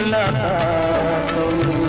बतलाता हूँ।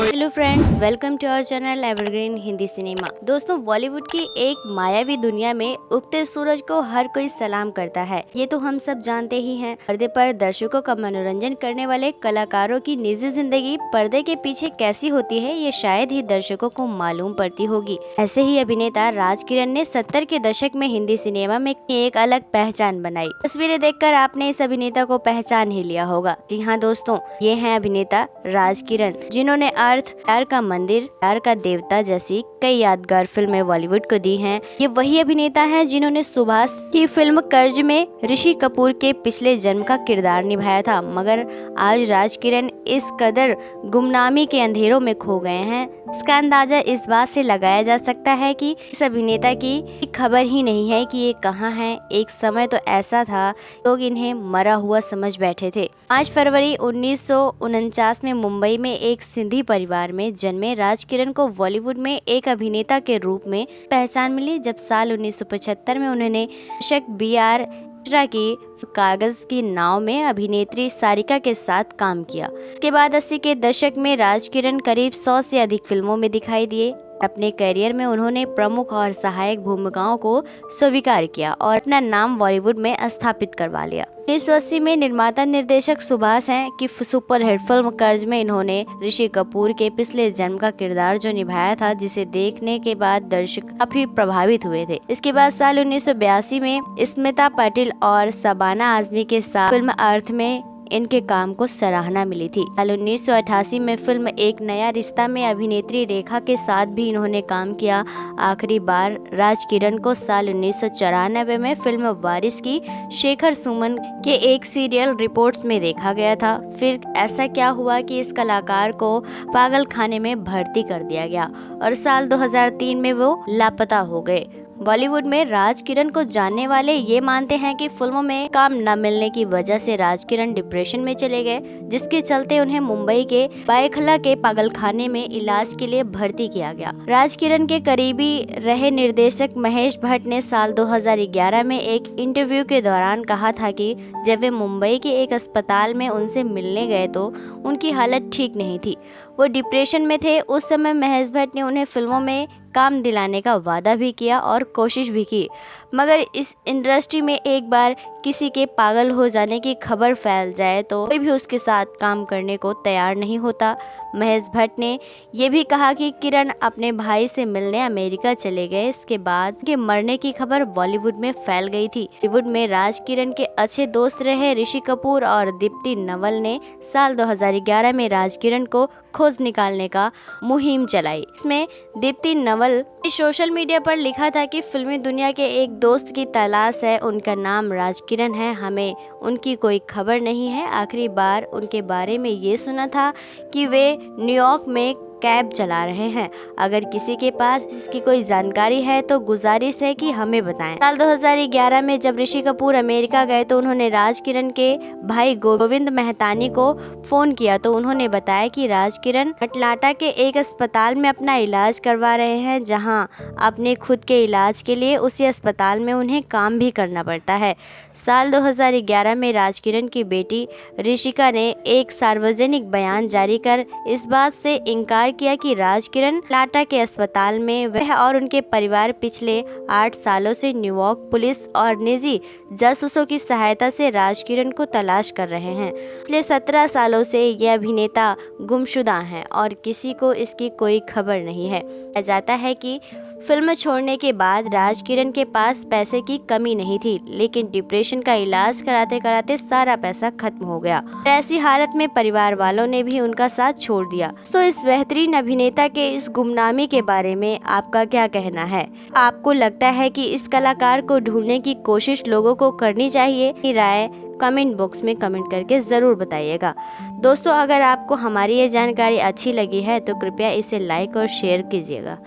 Hello friends, welcome to our channel evergreen Hindi cinema. दोस्तों, बॉलीवुड की एक मायावी दुनिया में उगते सूरज को हर कोई सलाम करता है, ये तो हम सब जानते ही हैं। पर्दे पर दर्शकों का मनोरंजन करने वाले कलाकारों की निजी जिंदगी पर्दे के पीछे कैसी होती है, ये शायद ही दर्शकों को मालूम पड़ती होगी। ऐसे ही अभिनेता राज किरण ने 70 के दशक में हिंदी सिनेमा में एक अलग पहचान बनाई। तस्वीरें देखकर आपने इस अभिनेता को पहचान ही लिया होगा। जी हाँ दोस्तों, ये है अभिनेता राज किरण, जिन्होंने अर्थ, प्यार का मंदिर, प्यार का देवता जैसी कई यादगार फिल्में बॉलीवुड को दी हैं। ये वही अभिनेता हैं जिन्होंने सुभाष की फिल्म कर्ज में ऋषि कपूर के पिछले जन्म का किरदार निभाया था। मगर आज राज किरण इस कदर गुमनामी के अंधेरों में खो गए हैं, इसका अंदाजा इस बात से लगाया जा सकता है कि इस अभिनेता की खबर ही नहीं है कि ये कहाँ हैं। एक समय तो ऐसा था, लोग इन्हें मरा हुआ समझ बैठे थे। 5 फरवरी 1949 में मुंबई में एक सिंधी परिवार में जन्मे राज किरण को बॉलीवुड में एक अभिनेता के रूप में पहचान मिली, जब साल 1975 में उन्होंने दर्शक B.R. मिश्रा की कागज की नाव में अभिनेत्री सारिका के साथ काम किया। के बाद 80 के दशक में राज किरण करीब 100 से अधिक फिल्मों में दिखाई दिए। अपने करियर में उन्होंने प्रमुख और सहायक भूमिकाओं को स्वीकार किया और अपना नाम बॉलीवुड में स्थापित करवा लिया। 1980 में निर्माता निर्देशक सुभाष हैं कि सुपरहिट फिल्म कर्ज में इन्होंने ऋषि कपूर के पिछले जन्म का किरदार जो निभाया था, जिसे देखने के बाद दर्शक काफी प्रभावित हुए थे। इसके बाद साल 1982 में स्मिता पाटिल और शबाना आजमी के साथ फिल्म अर्थ में इनके काम को सराहना मिली थी। साल 1988 में फिल्म एक नया रिश्ता में अभिनेत्री रेखा के साथ भी इन्होंने काम किया। आखिरी बार राज किरण को साल 1994 में फिल्म वारिस की शेखर सुमन के एक सीरियल रिपोर्ट्स में देखा गया था। फिर ऐसा क्या हुआ कि इस कलाकार को पागल खाने में भर्ती कर दिया गया और साल 2003 में वो लापता हो गए। बॉलीवुड में राज किरण को जानने वाले ये मानते हैं कि फिल्मों में काम न मिलने की वजह से राज किरण डिप्रेशन में चले गए, जिसके चलते उन्हें मुंबई के बायखला के पागलखाने में इलाज के लिए भर्ती किया गया। राज किरण के करीबी रहे निर्देशक महेश भट्ट ने साल 2011 में एक इंटरव्यू के दौरान कहा था कि जब वे मुंबई के एक अस्पताल में उनसे मिलने गए तो उनकी हालत ठीक नहीं थी, वो डिप्रेशन में थे। उस समय महेश भट्ट ने उन्हें फिल्मों में काम दिलाने का वादा भी किया और कोशिश भी की, मगर इस इंडस्ट्री में एक बार किसी के पागल हो जाने की खबर फैल जाए तो कोई भी उसके साथ काम करने को तैयार नहीं होता। महेश भट्ट ने यह भी कहा कि किरण अपने भाई से मिलने अमेरिका चले गए। इसके बाद उनके मरने की खबर बॉलीवुड में फैल गई थी। बॉलीवुड में राज किरण के अच्छे दोस्त रहे ऋषि कपूर और दीप्ति नवल ने साल 2011 में राज किरण को खोज निकालने का मुहिम चलाई। इसमें दीप्ति नवल ने सोशल मीडिया पर लिखा था कि फिल्मी दुनिया के एक दोस्त की तलाश है, उनका नाम राज किरण है, हमें उनकी कोई खबर नहीं है। आखिरी बार उनके बारे में ये सुना था कि वे न्यूयॉर्क में कैब चला रहे हैं। अगर किसी के पास इसकी कोई जानकारी है तो गुजारिश है कि हमें बताएं। साल 2011 में जब ऋषि कपूर अमेरिका गए तो उन्होंने राज किरण के भाई गोविंद मेहतानी को फोन किया तो उन्होंने बताया कि राज किरण अटलांटा के एक अस्पताल में अपना इलाज करवा रहे हैं, जहां अपने खुद के इलाज के लिए उसी अस्पताल में उन्हें काम भी करना पड़ता है। साल 2011 में राज किरण की बेटी ऋषिका ने एक सार्वजनिक बयान जारी कर इस बात से इनकार किया कि राज किरण अटलांटा के अस्पताल में वह और उनके परिवार पिछले 8 सालों से न्यूयॉर्क पुलिस और निजी जासूसों की सहायता से राज किरण को तलाश कर रहे हैं। पिछले 17 सालों से यह अभिनेता गुमशुदा हैं और किसी को इसकी कोई खबर नहीं है। कहा जाता है कि फिल्म छोड़ने के बाद राज किरण के पास पैसे की कमी नहीं थी, लेकिन डिप्रेशन का इलाज कराते कराते सारा पैसा खत्म हो गया। ऐसी हालत में परिवार वालों ने भी उनका साथ छोड़ दिया। तो इस बेहतरीन अभिनेता के इस गुमनामी के बारे में आपका क्या कहना है? आपको लगता है कि इस कलाकार को ढूंढने की कोशिश लोगों को करनी चाहिए? राय कमेंट बॉक्स में कमेंट करके ज़रूर बताइएगा। दोस्तों, अगर आपको हमारी ये जानकारी अच्छी लगी है तो कृपया इसे लाइक और शेयर कीजिएगा।